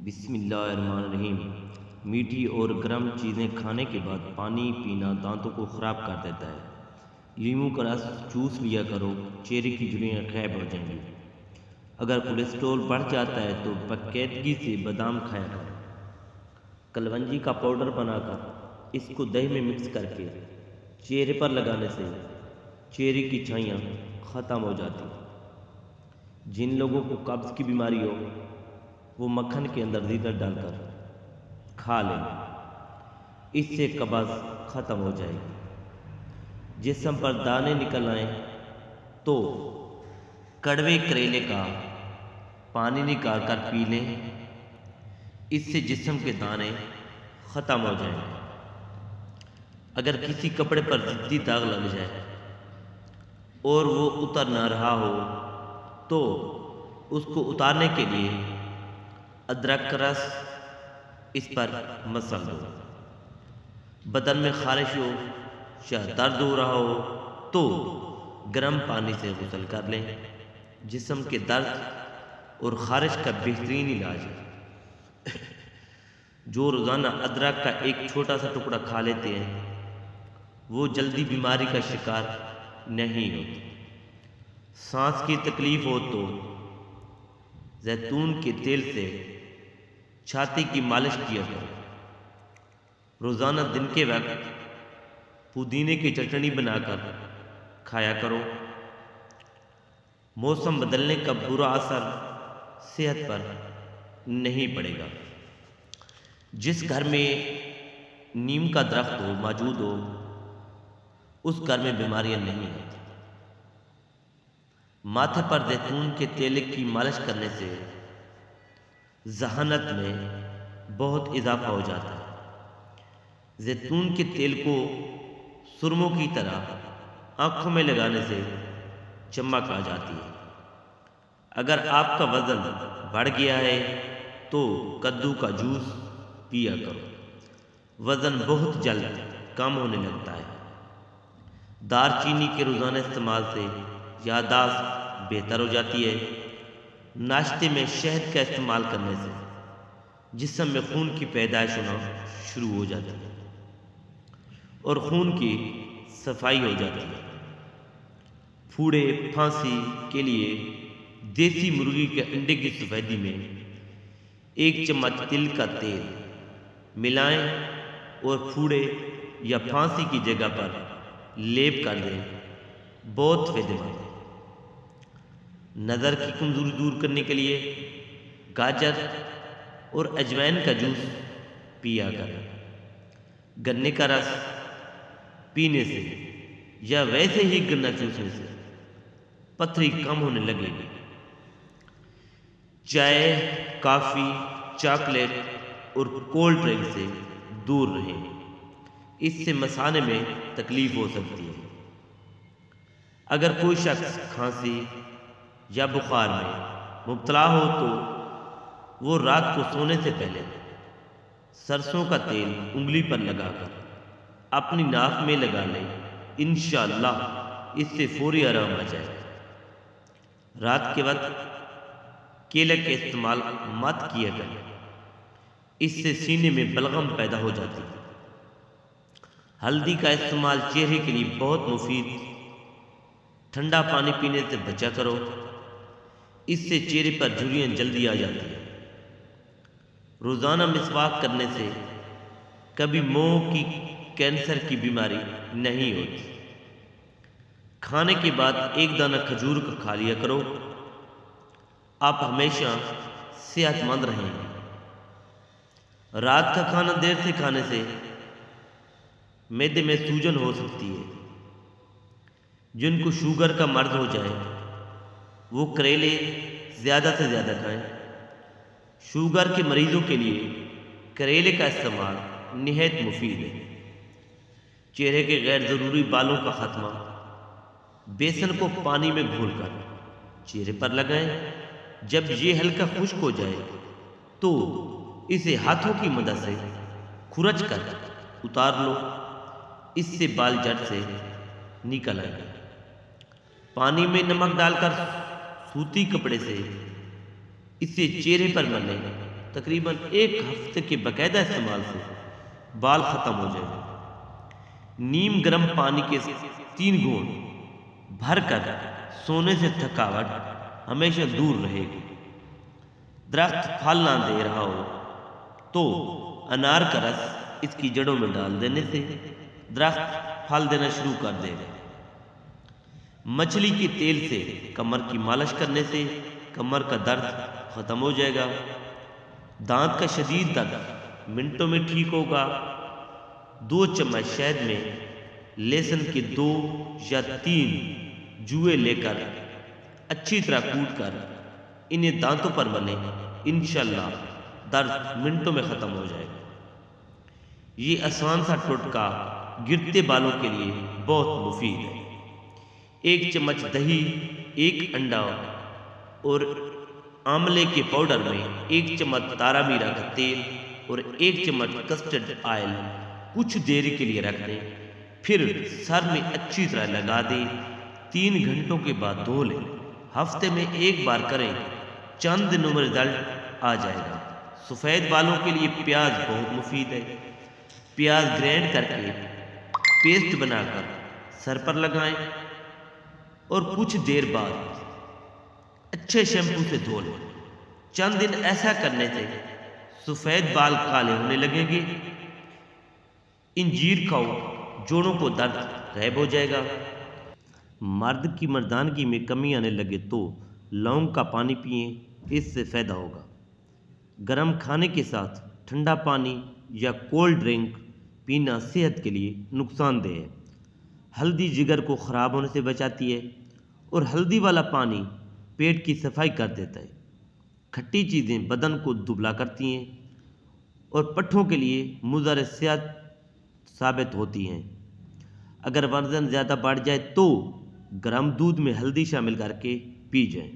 بسم اللہ الرحمن الرحیم۔ میٹھی اور گرم چیزیں کھانے کے بعد پانی پینا دانتوں کو خراب کر دیتا ہے۔ لیموں کا رس چوس لیا کرو، چہرے کی جھریاں غائب ہو جائیں گی۔ اگر کولیسٹرول بڑھ جاتا ہے تو باقاعدگی سے بادام کھایا کرو۔ کلونجی کا پاؤڈر بنا کر اس کو دہی میں مکس کر کے چہرے پر لگانے سے چہرے کی چھائیاں ختم ہو جاتی ہیں۔ جن لوگوں کو قبض کی بیماری ہو وہ مکھن کے اندر زیتون ڈال کر کھا لیں، اس سے قبض ختم ہو جائے گی۔ جسم پر دانے نکل آئیں تو کڑوے کریلے کا پانی نکال کر پی لیں، اس سے جسم کے دانے ختم ہو جائیں گے۔ اگر کسی کپڑے پر ضدی داغ لگ جائے اور وہ اتر نہ رہا ہو تو اس کو اتارنے کے لیے ادرک کا رس اس پر مسل دو۔ بدن میں خارش ہو یا درد ہو رہا ہو تو گرم پانی سے غسل کر لیں، جسم کے درد اور خارش کا بہترین علاج ہے۔ جو روزانہ ادرک کا ایک چھوٹا سا ٹکڑا کھا لیتے ہیں وہ جلدی بیماری کا شکار نہیں ہوتے۔ سانس کی تکلیف ہو تو زیتون کے تیل سے چھاتی کی مالش کیا کرو۔ روزانہ دن کے وقت پودینے کی چٹنی بنا کر کھایا کرو۔ موسم بدلنے کا برا اثر صحت پر نہیں پڑے گا۔ جس گھر میں نیم کا درخت موجود ہو اس گھر میں بیماریاں نہیں ہوتی۔ ماتھے پر زیتون کے تیل کی مالش کرنے سے ذہانت میں بہت اضافہ ہو جاتا ہے۔ زیتون کے تیل کو سرموں کی طرح آنکھوں میں لگانے سے چمک آ جاتی ہے۔ اگر آپ کا وزن بڑھ گیا ہے تو کدو کا جوس پیا کرو، وزن بہت جلد کم ہونے لگتا ہے۔ دار چینی کے روزانہ استعمال سے یادداشت بہتر ہو جاتی ہے۔ ناشتے میں شہد کا استعمال کرنے سے جسم میں خون کی پیدائش ہونا شروع ہو جاتی ہے اور خون کی صفائی ہو جاتی ہے۔ پھوڑے پھانسی کے لیے دیسی مرغی کے انڈے کی سفیدی میں 1 چمچ تل کا تیل ملائیں اور پھوڑے یا پھانسی کی جگہ پر لیپ کر دیں، بہت فائدہ مند ہے۔ نظر کی کمزوری دور کرنے کے لیے گاجر اور اجوائن کا جوس پیا کریں۔ گنے کا رس پینے سے یا ویسے ہی گنا چوسنے سے پتھری کم ہونے لگے گی۔ چائے، کافی، چاکلیٹ اور کولڈ ڈرنک سے دور رہیں، اس سے مثانے میں تکلیف ہو سکتی ہے۔ اگر کوئی شخص کھانسی یا بخار میں مبتلا ہو تو وہ رات کو سونے سے پہلے سرسوں کا تیل انگلی پر لگا کر اپنی ناک میں لگا لیں، انشاءاللہ اس سے فوری آرام آ جائے گا۔ رات کے وقت کیلے کا استعمال مت کیا کریں، اس سے سینے میں بلغم پیدا ہو جاتی ہے۔ ہلدی کا استعمال چہرے کے لیے بہت مفید۔ ٹھنڈا پانی پینے سے بچا کرو، اس سے چہرے پر جھریاں جلدی آ جاتی ہیں۔ روزانہ مسواک کرنے سے کبھی منہ کی کینسر کی بیماری نہیں ہوتی۔ کھانے کے بعد 1 دانہ کھجور کا کھا لیا کرو، آپ ہمیشہ صحت مند رہیں گے۔ رات کا کھانا دیر سے کھانے سے معدے میں سوجن ہو سکتی ہے۔ جن کو شوگر کا مرض ہو جائے وہ کریلے زیادہ سے زیادہ کھائیں۔ شوگر کے مریضوں کے لیے کریلے کا استعمال نہایت مفید ہے۔ چہرے کے غیر ضروری بالوں کا خاتمہ، بیسن کو پانی میں گھول کر چہرے پر لگائیں۔ جب یہ ہلکا خشک ہو جائے تو اسے ہاتھوں کی مدد سے کھرچ کر اتار لو، اس سے بال جڑ سے نکل آئیں گے۔ پانی میں نمک ڈال کر سوتی کپڑے سے اسے چہرے پر ملیں، تقریباً 1 ہفتے کے باقاعدہ استعمال سے بال ختم ہو جائیں گے۔ نیم گرم پانی کے 3 گھونٹ بھر کر سونے سے تھکاوٹ ہمیشہ دور رہے گی۔ درخت پھل نہ دے رہا ہو تو انار کا رس اس کی جڑوں میں ڈال دینے سے درخت پھل دینا شروع کر دے گا۔ مچھلی کے تیل سے کمر کی مالش کرنے سے کمر کا درد ختم ہو جائے گا۔ دانت کا شدید درد منٹوں میں ٹھیک ہوگا۔ 2 چمچ شہد میں لہسن کے 2 یا 3 جوئے لے کر اچھی طرح کوٹ کر انہیں دانتوں پر ملیں، انشاءاللہ درد منٹوں میں ختم ہو جائے گا۔ یہ آسان سا ٹوٹکا گرتے بالوں کے لیے بہت مفید ہے۔ 1 چمچ دہی، 1 انڈا اور آملے کے پاؤڈر میں 1 چمچ تارا میرا کا تیل اور 1 چمچ کسٹرڈ آئل کچھ دیر کے لیے رکھ دیں، پھر سر میں اچھی طرح لگا دیں۔ 3 گھنٹوں کے بعد دھو لیں۔ ہفتے میں 1 بار کریں، چند دنوں میں رزلٹ آ جائے گا۔ سفید بالوں کے لیے پیاز بہت مفید ہے۔ پیاز گرینڈ کر کے پیسٹ بنا کر سر پر لگائیں اور کچھ دیر بعد اچھے شیمپو سے دھو لیں۔ چند دن ایسا کرنے سے سفید بال کالے ہونے لگیں گے۔ انجیر کھاؤ، جوڑوں کو درد غائب ہو جائے گا۔ مرد کی مردانگی میں کمی آنے لگے تو لونگ کا پانی پئیں، اس سے فائدہ ہوگا۔ گرم کھانے کے ساتھ ٹھنڈا پانی یا کولڈ ڈرنک پینا صحت کے لیے نقصان دہ ہے۔ ہلدی جگر کو خراب ہونے سے بچاتی ہے اور ہلدی والا پانی پیٹ کی صفائی کر دیتا ہے۔ کھٹی چیزیں بدن کو دبلا کرتی ہیں اور پٹھوں کے لیے مضر صحت ثابت ہوتی ہیں۔ اگر وزن زیادہ بڑھ جائے تو گرم دودھ میں ہلدی شامل کر کے پی جائیں۔